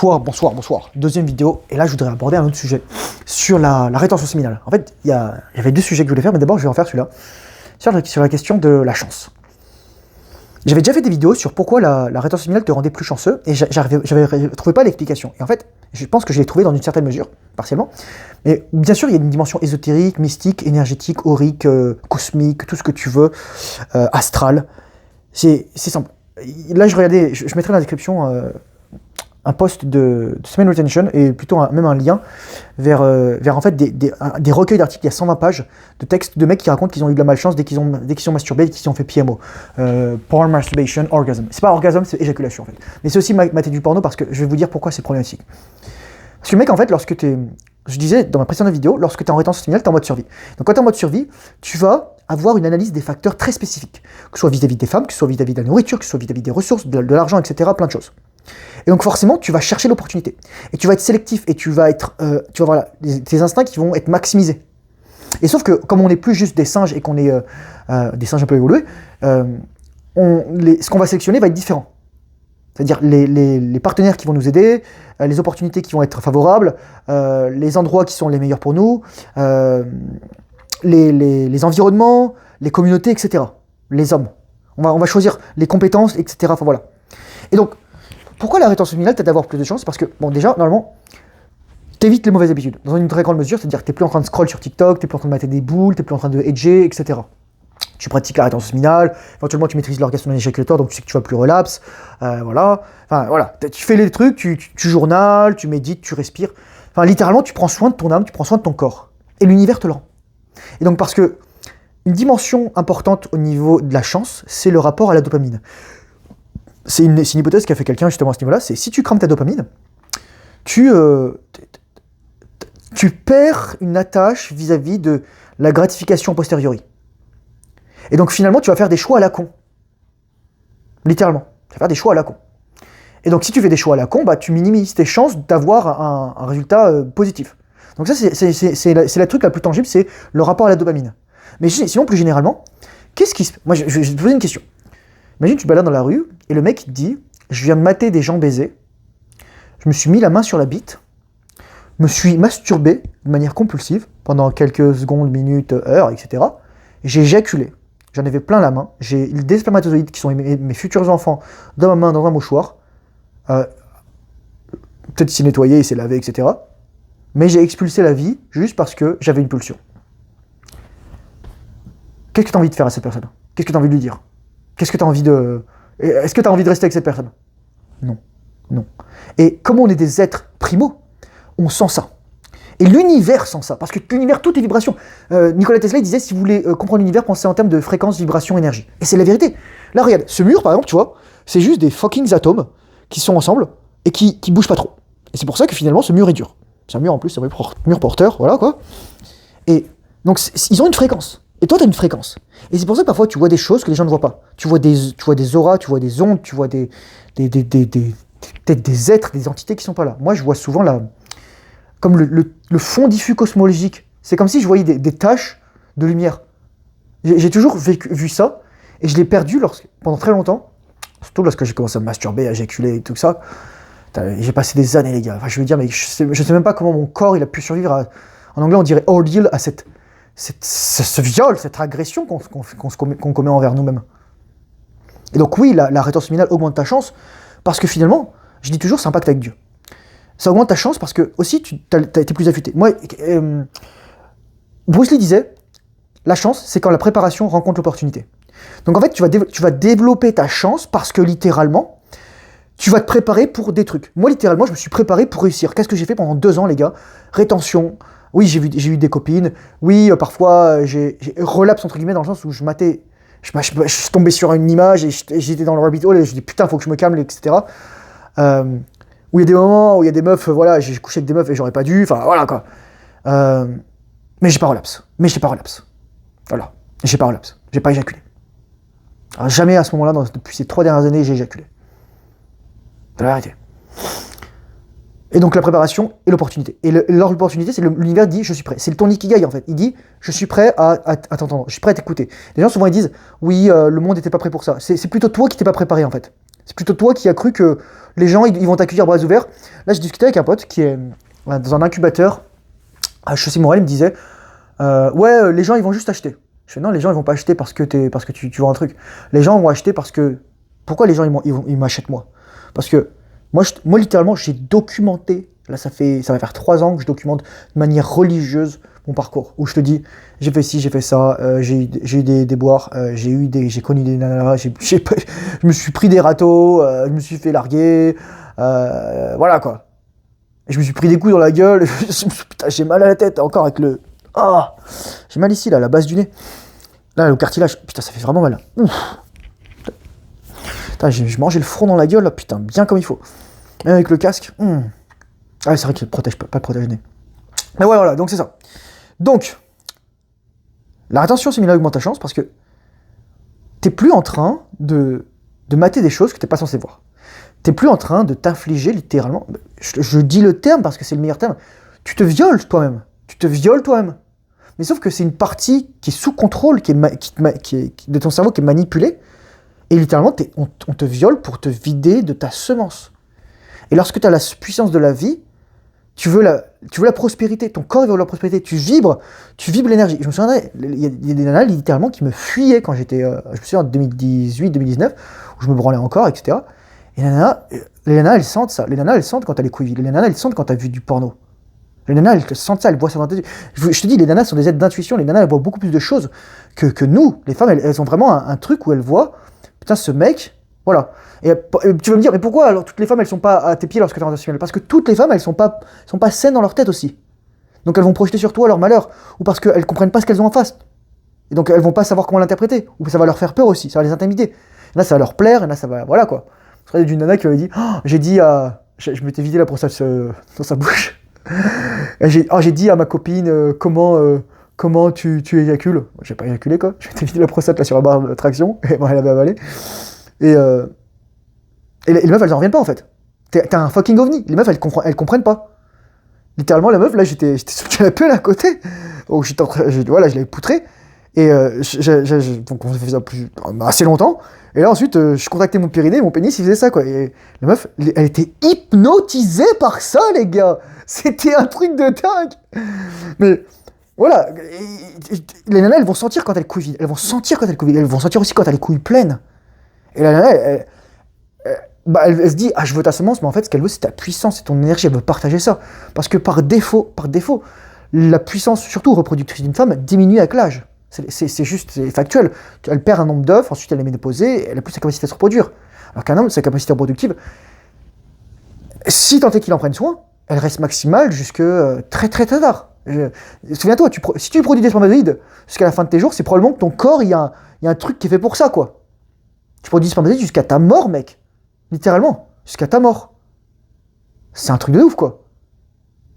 Bonsoir. Deuxième vidéo, et là je voudrais aborder un autre sujet sur la rétention séminale. En fait, il y avait deux sujets que je voulais faire, mais d'abord je vais en faire celui-là, sur la question de la chance. J'avais déjà fait des vidéos sur pourquoi la rétention séminale te rendait plus chanceux, et j'avais trouvé pas l'explication. Et en fait, je pense que je l'ai trouvé dans une certaine mesure, partiellement. Mais bien sûr, il y a une dimension ésotérique, mystique, énergétique, aurique, cosmique, tout ce que tu veux, astral. C'est simple. Là, je mettrai dans la description un post de Semaine Retention et plutôt même un lien vers en fait des recueils d'articles. Il y a 120 pages de textes de mecs qui racontent qu'ils ont eu de la malchance dès qu'ils sont masturbés et qu'ils ont fait PMO. Porn, masturbation, orgasm. C'est pas orgasme, c'est éjaculation en fait. Mais c'est aussi mater du porno parce que je vais vous dire pourquoi c'est problématique. Parce que le mec, en fait, je disais dans ma précédente vidéo, lorsque tu es en rétention séminale, tu es en mode survie. Donc quand tu es en mode survie, tu vas avoir une analyse des facteurs très spécifiques, que ce soit vis-à-vis des femmes, que ce soit vis-à-vis de la nourriture, que ce soit vis-à-vis des ressources, de l'argent, etc., plein de choses. Et donc forcément, tu vas chercher l'opportunité. Et tu vas être sélectif et tu vas avoir tes instincts qui vont être maximisés. Et sauf que, comme on n'est plus juste des singes et qu'on est des singes un peu évolués, ce qu'on va sélectionner va être différent. C'est-à-dire les partenaires qui vont nous aider, les opportunités qui vont être favorables, les endroits qui sont les meilleurs pour nous, les environnements, les communautés, etc. Les hommes. On va choisir les compétences, etc. Enfin voilà. Et donc, pourquoi la rétention séminale t'aide d'avoir plus de chance? Parce que, bon, déjà, normalement, t'évites les mauvaises habitudes, dans une très grande mesure, c'est-à-dire que t'es plus en train de scroll sur TikTok, t'es plus en train de mater des boules, t'es plus en train de edger, etc. Tu pratiques la rétention séminale, éventuellement tu maîtrises l'orgasme non éjaculatoire, donc tu sais que tu vas plus relapse, voilà. Enfin, voilà, tu fais les trucs, tu journales, tu médites, tu respires. Enfin, littéralement, tu prends soin de ton âme, tu prends soin de ton corps. Et l'univers te le rend. Et donc, parce que une dimension importante au niveau de la chance, c'est le rapport à la dopamine. C'est une hypothèse qu'a fait quelqu'un justement à ce niveau-là, c'est si tu crames ta dopamine, tu perds une attache vis-à-vis de la gratification a posteriori. Et donc finalement, tu vas faire des choix à la con. Littéralement. Tu vas faire des choix à la con. Et donc si tu fais des choix à la con, bah, tu minimises tes chances d'avoir un résultat positif. Donc ça, c'est la truc la plus tangible, c'est le rapport à la dopamine. Mais sinon, plus généralement, qu'est-ce qui se... Moi, je vais te poser une question. Imagine, tu te balades dans la rue, et le mec, il te dit, je viens de mater des gens baiser, je me suis mis la main sur la bite, me suis masturbé de manière compulsive, pendant quelques secondes, minutes, heures, etc. J'ai éjaculé, j'en avais plein la main, j'ai des spermatozoïdes qui sont mes futurs enfants dans ma main, dans un mouchoir, peut-être s'est nettoyé, il s'est lavé, etc. Mais j'ai expulsé la vie juste parce que j'avais une pulsion. Qu'est-ce que tu as envie de faire à cette personne? Qu'est-ce que tu as envie de lui dire? Qu'est-ce que tu as envie de... Est-ce que tu as envie de rester avec cette personne? Non. Et comme on est des êtres primaux, on sent ça. Et l'univers sent ça, parce que l'univers, tout est vibration. Nikola Tesla il disait, si vous voulez comprendre l'univers, pensez en termes de fréquence, vibration, énergie. Et c'est la vérité. Là, regarde, ce mur, par exemple, tu vois, c'est juste des fucking atomes qui sont ensemble et qui bougent pas trop. Et c'est pour ça que finalement, ce mur est dur. C'est un mur en plus, c'est un mur porteur, voilà quoi. Et donc, ils ont une fréquence. Et toi, tu as une fréquence. Et c'est pour ça que parfois, tu vois des choses que les gens ne voient pas. Tu vois des auras, tu vois des ondes, tu vois peut-être des êtres, des entités qui sont pas là. Moi, je vois souvent comme le fond diffus cosmologique. C'est comme si je voyais des taches de lumière. J'ai toujours vu ça, et je l'ai perdu pendant très longtemps, surtout lorsque j'ai commencé à me masturber, à éjaculer et tout ça. J'ai passé des années, les gars. Enfin, je veux dire, mais je sais même pas comment mon corps il a pu survivre en anglais, on dirait ordeal, à ce viol, cette agression qu'on commet envers nous-mêmes. Et donc oui, la rétention séminale augmente ta chance, parce que finalement, je dis toujours, c'est un pacte avec Dieu. Ça augmente ta chance parce que aussi, tu es plus affûté. Moi, Bruce Lee disait, la chance, c'est quand la préparation rencontre l'opportunité. Donc en fait, tu vas développer ta chance parce que littéralement, tu vas te préparer pour des trucs. Moi, littéralement, je me suis préparé pour réussir. Qu'est-ce que j'ai fait pendant 2 ans, les gars? Rétention. Oui, j'ai eu des copines. Oui, parfois, j'ai relapse, entre guillemets, dans le sens où je suis tombé sur une image et j'étais dans le rabbit hole et je dis putain, faut que je me calme, etc. Où il y a des moments où il y a des meufs, voilà, j'ai couché avec des meufs et j'aurais pas dû, enfin voilà quoi. Mais j'ai pas relapse. Voilà, j'ai pas relapse. J'ai pas éjaculé. Alors, jamais à ce moment-là, depuis ces 3 dernières années, j'ai éjaculé. C'est la vérité. Et donc la préparation et l'opportunité. Et l'opportunité, c'est l'univers dit je suis prêt. C'est ton ikigai en fait. Il dit je suis prêt à t'entendre, je suis prêt à t'écouter. Les gens souvent ils disent oui, le monde n'était pas prêt pour ça. C'est plutôt toi qui t'es pas préparé en fait. C'est plutôt toi qui as cru que les gens, ils vont t'accueillir bras ouverts. Là, j'ai discuté avec un pote qui est dans un incubateur à HEC Montréal, il me disait ouais, les gens, ils vont juste acheter. Je fais non, les gens, ils vont pas acheter parce que tu vends un truc. Les gens vont acheter parce que... Pourquoi les gens, ils m'achètent moi? Parce que moi, littéralement, j'ai documenté, là, ça va faire 3 ans que je documente de manière religieuse mon parcours, où je te dis, j'ai fait ci, j'ai fait ça, j'ai eu des déboires, j'ai connu des nanas, je me suis pris des râteaux, je me suis fait larguer, voilà quoi. Et je me suis pris des coups dans la gueule, putain, j'ai mal à la tête, encore avec le... Ah, j'ai mal ici, là, à la base du nez. Là, le cartilage, putain, ça fait vraiment mal. Ouf. Putain, j'ai mangé le front dans la gueule, là, putain, bien comme il faut. Même avec le casque. Ah, c'est vrai qu'il protège pas de protège-nez. Mais ouais, voilà, donc c'est ça. Donc, la rétention séminale augmente ta chance parce que t'es plus en train de mater des choses que t'es pas censé voir. T'es plus en train de t'infliger littéralement, je dis le terme parce que c'est le meilleur terme, tu te violes toi-même. Tu te violes toi-même. Mais sauf que c'est une partie qui est sous contrôle, de ton cerveau qui est manipulée, et littéralement on te viole pour te vider de ta semence. Et lorsque tu as la puissance de la vie, tu veux la prospérité, ton corps veut la prospérité, tu vibres l'énergie. Je me souviens, il y a des nanas littéralement qui me fuyaient quand j'étais, je me souviens en 2018-2019, où je me branlais encore, etc. Et les nanas, elles sentent ça. Les nanas, elles sentent quand t'as les couilles vides. Les nanas, elles sentent quand t'as vu du porno. Les nanas, elles sentent ça, elles voient ça dans tes yeux. Je te dis, les nanas sont des êtres d'intuition. Les nanas, elles voient beaucoup plus de choses que nous. Les femmes, elles ont vraiment un truc où elles voient, putain, ce mec, voilà. Et tu vas me dire, mais pourquoi alors toutes les femmes, elles sont pas à tes pieds lorsque tu es en relation sexuelle? Parce que toutes les femmes, elles sont pas saines dans leur tête aussi. Donc elles vont projeter sur toi leur malheur, ou parce qu'elles comprennent pas ce qu'elles ont en face. Et donc elles vont pas savoir comment l'interpréter, ou ça va leur faire peur aussi, ça va les intimider. Là, ça va leur plaire, et là, ça va, voilà quoi. Je me d'une nana qui m'avait dit, oh, je m'étais vidé la prostate dans sa bouche. J'ai dit à ma copine comment tu éjacules. J'ai pas éjaculé quoi. Je m'étais vidé la prostate là sur la barre de traction et moi elle avait avalé. Et les meufs elles en reviennent pas en fait. T'as un fucking ovni. Les meufs elles comprennent pas. Littéralement la meuf là j'étais sur le canapé là à côté. Donc voilà je l'avais poutré et donc on fait ça assez longtemps. Et là ensuite je contactais mon périnée, mon pénis il faisait ça quoi. Et la meuf elle était hypnotisée par ça les gars. C'était un truc de dingue. Mais voilà, les nanas elles vont sentir quand elles couillent vides. Elles vont sentir quand elles couillent vides. Elles vont sentir aussi quand elles couillent pleines. Et la nana elle se dit ah je veux ta semence mais en fait ce qu'elle veut c'est ta puissance, c'est ton énergie. Elle veut partager ça parce que par défaut la puissance surtout reproductrice d'une femme diminue avec l'âge. C'est juste, c'est factuel. Elle perd un nombre d'œufs, ensuite elle est ménopausée, elle a plus sa capacité à se reproduire. Alors qu'un homme, sa capacité reproductive, si tant est qu'il en prenne soin, elle reste maximale jusque très très très tard. Souviens-toi, si tu produis des spermatozoïdes jusqu'à la fin de tes jours, c'est probablement que ton corps, il y a un truc qui est fait pour ça, quoi. Tu produis des spermatozoïdes jusqu'à ta mort, mec. Littéralement, jusqu'à ta mort. C'est un truc de ouf, quoi.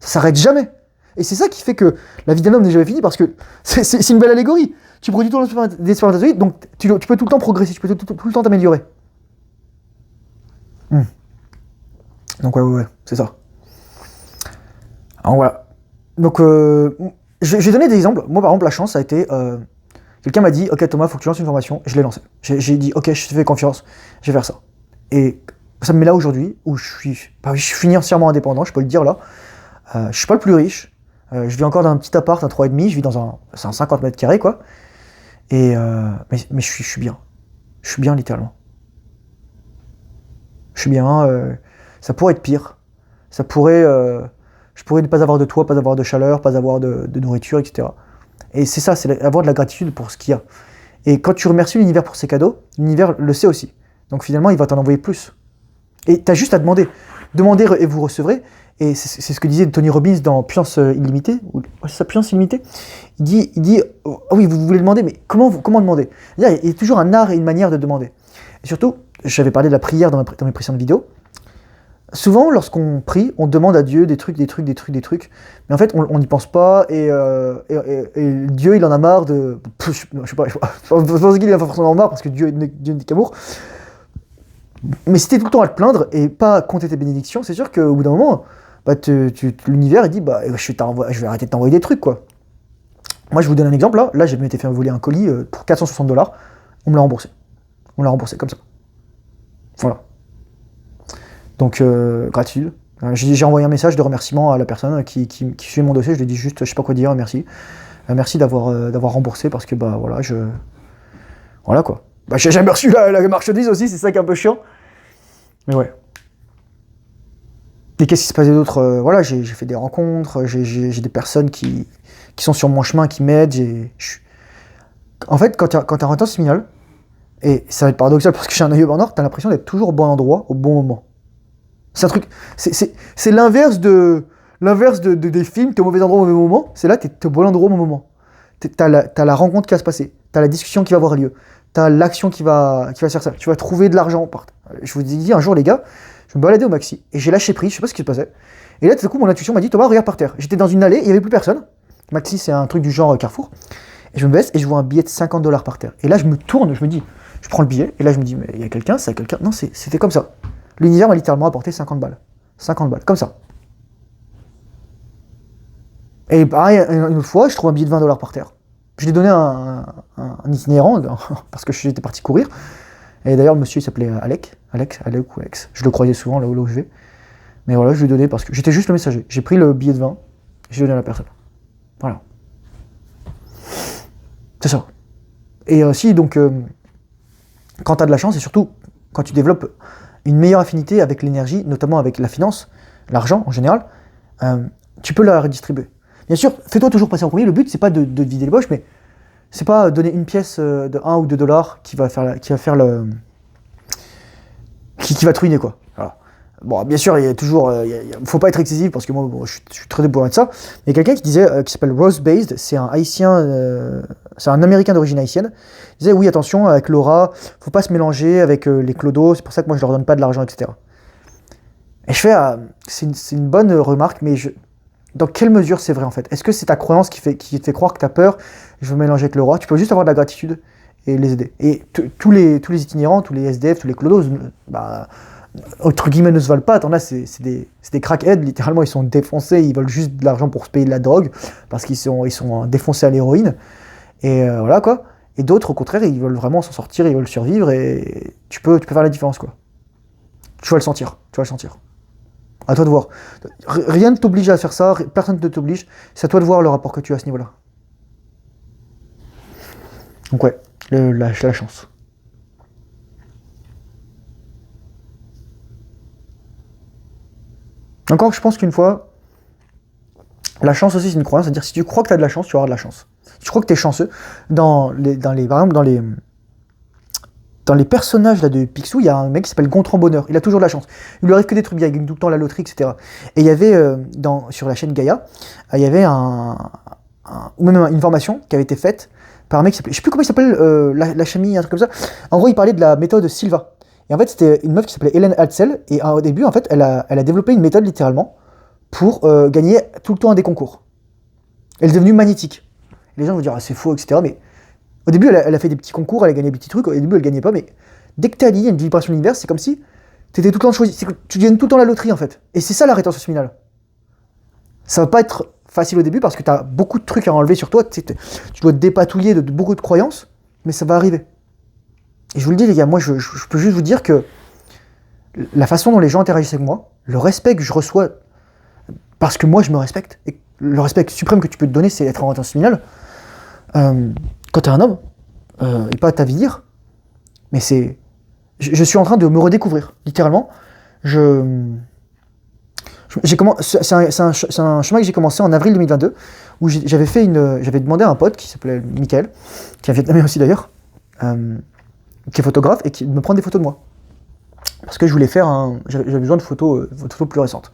Ça s'arrête jamais. Et c'est ça qui fait que la vie d'un homme n'est jamais finie, parce que c'est une belle allégorie. Tu produis tout le temps des spermatozoïdes, donc tu peux tout le temps progresser, tu peux tout le temps t'améliorer. Donc ouais, c'est ça. Alors voilà. Donc je vais donner des exemples. Moi par exemple la chance ça a été... quelqu'un m'a dit, ok Thomas, faut que tu lances une formation. Je l'ai lancé. J'ai dit, ok, je te fais confiance, je vais faire ça. Et ça me met là aujourd'hui, où je suis financièrement indépendant, je peux le dire là. Je suis pas le plus riche. Je vis encore dans un petit appart, un 3,5, je vis dans un 50 mètres carrés, quoi. Et, mais je suis bien. Je suis bien, littéralement. Je suis bien. Ça pourrait être pire. Je pourrais ne pas avoir de toit, pas avoir de chaleur, pas avoir de nourriture, etc. Et c'est ça, c'est avoir de la gratitude pour ce qu'il y a. Et quand tu remercies l'univers pour ses cadeaux, l'univers le sait aussi. Donc finalement, il va t'en envoyer plus. Et tu as juste à demander. Demandez et vous recevrez. Et c'est ce que disait Tony Robbins dans Puissance illimitée, ou c'est sa Puissance illimitée. Il dit oh, oui, vous voulez demander, mais comment demander? Il y a toujours un art et une manière de demander. Et surtout, j'avais parlé de la prière dans mes précédentes vidéos. Souvent, lorsqu'on prie, on demande à Dieu des trucs. Mais en fait, on n'y pense pas, et Dieu, il en a marre de... Je sais pas, je pense qu'il en a forcément marre, parce que Dieu n'est qu'amour. Mais si t'es tout le temps à te plaindre, et pas compter tes bénédictions, c'est sûr qu'au bout d'un moment... l'univers il dit je vais arrêter de t'envoyer des trucs quoi. Moi je vous donne un exemple là j'ai m'étais fait voler un colis pour $460, on me l'a remboursé comme ça. Voilà. Donc, gratitude. J'ai envoyé un message de remerciement à la personne qui suit mon dossier. Je lui ai dit juste, je sais pas quoi dire, merci. Merci d'avoir remboursé parce que, bah voilà, voilà quoi. Bah, j'ai jamais reçu la marchandise aussi, c'est ça qui est un peu chiant. Mais ouais. Et qu'est-ce qui se passait d'autre? Voilà, j'ai fait des rencontres, j'ai des personnes qui sont sur mon chemin, qui m'aident. En fait, quand t'es en rétention séminale, et ça va être paradoxal parce que j'ai un œil au beurre noir, t'as l'impression d'être toujours au bon endroit, au bon moment. C'est un truc. C'est l'inverse des films, t'es au mauvais endroit au mauvais moment. C'est là, t'es au bon endroit au bon moment. T'as la rencontre qui va se passer, t'as la discussion qui va avoir lieu, t'as l'action qui va se faire ça. Tu vas trouver de l'argent. Je vous ai dit un jour, les gars, je me baladais au maxi et j'ai lâché prise, je sais pas ce qui se passait. Et là, tout à coup, mon intuition m'a dit, Thomas, regarde par terre. J'étais dans une allée, il y avait plus personne. Maxi, c'est un truc du genre Carrefour. Et je me baisse et je vois un billet de $50 par terre. Et là, je me tourne, je me dis, je prends le billet, et là, je me dis, mais il y a quelqu'un, c'est quelqu'un. Non, c'était comme ça. L'univers m'a littéralement apporté 50 balles. 50 balles, comme ça. Et pareil, une autre fois, je trouve un billet de $20 par terre. Je l'ai donné à un itinérant, parce que j'étais parti courir. Et d'ailleurs, le monsieur, il s'appelait Alec ou Alex. Je le croyais souvent là où je vais. Mais voilà, je lui ai donné parce que j'étais juste le messager. J'ai pris le billet de 20, j'ai donné à la personne. Voilà. C'est ça. Et si, donc, quand tu as de la chance, et surtout quand tu développes une meilleure affinité avec l'énergie, notamment avec la finance, l'argent en général, tu peux la redistribuer. Bien sûr, fais-toi toujours passer en premier. Le but, c'est pas de vider les poches, mais c'est pas donner une pièce de 1 ou 2 dollars qui va faire qui va te ruiner, quoi. Voilà. Bon, bien sûr, il y a toujours, faut pas être excessif parce que moi, bon, je suis très débrouillard de ça. Mais il y a quelqu'un qui disait, qui s'appelle Rose Based, c'est un haïtien, c'est un américain d'origine haïtienne. Il disait, oui, attention, avec l'aura, faut pas se mélanger avec les clodos, c'est pour ça que moi je leur donne pas de l'argent, etc. Et je fais, c'est une bonne remarque, mais dans quelle mesure c'est vrai en fait? Est-ce que c'est ta croyance qui te fait croire que tu as peur, je veux mélanger avec le roi? Tu peux juste avoir de la gratitude et les aider. Et tous les itinérants, tous les SDF, tous les clodos, bah, entre guillemets, ne se valent pas. T'en as, c'est des crackheads, littéralement, ils sont défoncés, ils veulent juste de l'argent pour se payer de la drogue, parce qu'ils sont défoncés à l'héroïne. Et voilà quoi. Et d'autres, au contraire, ils veulent vraiment s'en sortir, ils veulent survivre, et tu peux faire la différence quoi. Tu vas le sentir. À toi de voir. Rien ne t'oblige à faire ça, personne ne t'oblige. C'est à toi de voir le rapport que tu as à ce niveau-là. Donc ouais, la chance. Encore, je pense qu'une fois, la chance aussi c'est une croyance, c'est-à-dire si tu crois que tu as de la chance, tu vas avoir de la chance. Si tu crois que tu es chanceux, par exemple, dans les personnages là, de Picsou, il y a un mec qui s'appelle Gontran Bonheur. Il a toujours de la chance. Il lui arrive que des trucs bien, il gagne tout le temps la loterie, etc. Et il y avait, sur la chaîne Gaïa, il y avait ou même une formation qui avait été faite par un mec qui s'appelait, je sais plus comment il s'appelle, la Chamie, un truc comme ça. En gros, il parlait de la méthode Silva. Et en fait, c'était une meuf qui s'appelait Hélène Hatzel. Et au début, en fait, elle a développé une méthode littéralement pour gagner tout le temps des concours. Elle est devenue magnétique. Les gens vont dire, ah, c'est faux, etc. Mais au début, elle a fait des petits concours, elle a gagné des petits trucs. Au début, elle gagnait pas, mais dès que t'es aligné à une vibration de l'univers, c'est comme si t'étais tout le temps choisi. C'est que tu gagnes tout le temps la loterie, en fait. Et c'est ça la rétention séminale. Ça va pas être facile au début parce que t'as beaucoup de trucs à enlever sur toi. Tu dois te dépatouiller de beaucoup de croyances, mais ça va arriver. Et je vous le dis, les gars, moi, je peux juste vous dire que la façon dont les gens interagissent avec moi, le respect que je reçois, parce que moi, je me respecte, et le respect suprême que tu peux te donner, c'est être en rétention séminale. Quand t'es un homme, et pas t'avilir, mais c'est... Je suis en train de me redécouvrir, littéralement. C'est un chemin que j'ai commencé en avril 2022, où j'avais demandé à un pote qui s'appelait Michael, qui est un Vietnamien aussi d'ailleurs, qui est photographe, et qui me prend des photos de moi. Parce que je voulais faire j'avais besoin de photos plus récentes.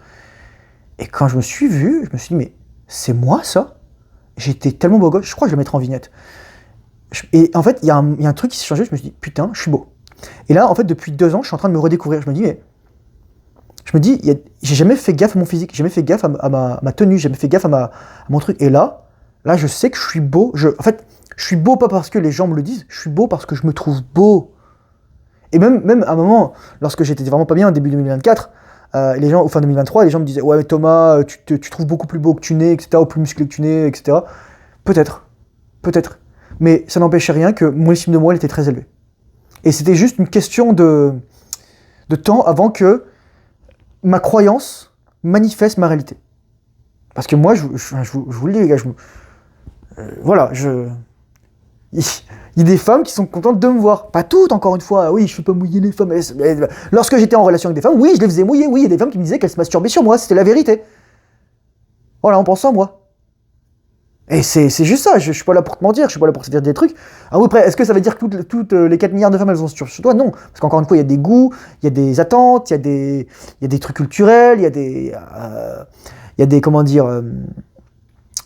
Et quand je me suis vu, je me suis dit, mais c'est moi ça? J'étais tellement beau gosse, je crois que je le mettrais en vignette. Et en fait, il y a un truc qui s'est changé, je me suis dit, putain, je suis beau. Et là, en fait, depuis 2 ans, je suis en train de me redécouvrir. Je me dis, j'ai jamais fait gaffe à mon physique, j'ai jamais fait gaffe à ma tenue, j'ai jamais fait gaffe à mon truc. Et là, je sais que je suis beau. En fait, je suis beau pas parce que les gens me le disent, je suis beau parce que je me trouve beau. Et même à un moment, lorsque j'étais vraiment pas bien, au début 2024, les gens, au fin 2023, les gens me disaient, ouais, mais Thomas, tu trouves beaucoup plus beau que tu n'es, etc., ou plus musclé que tu n'es, etc. Peut-être. Mais ça n'empêchait rien que mon estime de moi, elle était très élevée. Et c'était juste une question de temps avant que ma croyance manifeste ma réalité. Parce que moi, je vous le dis, les gars, voilà, il y a des femmes qui sont contentes de me voir. Pas toutes, encore une fois. Oui, je ne fais pas mouiller les femmes. Lorsque j'étais en relation avec des femmes, oui, je les faisais mouiller. Oui, il y a des femmes qui me disaient qu'elles se masturbaient sur moi. C'était la vérité. Voilà, en pensant à moi. Et c'est juste ça. Je suis pas là pour te mentir. Je suis pas là pour te dire des trucs. Ah oui, après, est-ce que ça veut dire que toutes les 4 milliards de femmes, elles sont sur toi? Non. Parce qu'encore une fois, il y a des goûts, il y a des attentes, il y a des trucs culturels, il y a des comment dire...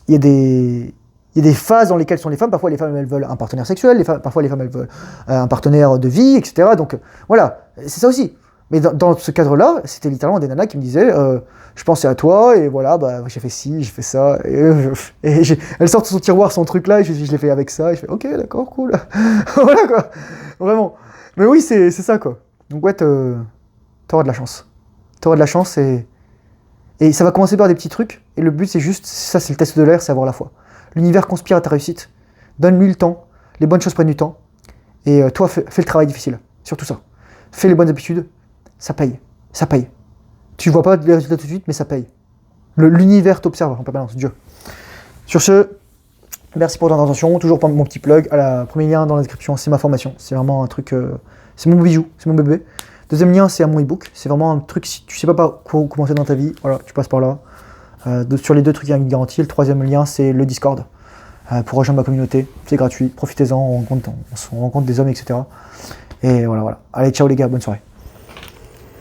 il y a des phases dans lesquelles sont les femmes. Parfois, les femmes, elles veulent un partenaire sexuel. Parfois, les femmes, elles veulent un partenaire de vie, etc. Donc, voilà, c'est ça aussi. Mais dans ce cadre-là, c'était littéralement des nanas qui me disaient je pensais à toi, et voilà, bah, j'ai fait ci, j'ai fait ça. Elle sort de son tiroir son truc là, et je l'ai fait avec ça. Et je fais ok, d'accord, cool. Voilà, quoi. Vraiment. Mais oui, c'est ça, quoi. Donc, ouais, t'auras de la chance. T'auras de la chance, et ça va commencer par des petits trucs, et le but c'est juste, ça c'est le test de l'air, c'est avoir la foi. L'univers conspire à ta réussite, donne-lui le temps, les bonnes choses prennent du temps, et toi fais le travail difficile, surtout ça. Fais les bonnes habitudes, ça paye, ça paye. Tu vois pas les résultats tout de suite, mais ça paye. L'univers t'observe en permanence, Dieu. Sur ce, merci pour ton attention, toujours pour mon petit plug, premier lien dans la description, c'est ma formation, c'est vraiment un truc, c'est mon bijou, c'est mon bébé. Deuxième lien, c'est à mon ebook. C'est vraiment un truc, si tu sais pas par quoi commencer dans ta vie, voilà, tu passes par là. Sur les 2 trucs, il y a une garantie. Le 3e lien, c'est le Discord. Pour rejoindre ma communauté, c'est gratuit. Profitez-en, on rencontre des hommes, etc. Et voilà. Allez, ciao les gars, bonne soirée.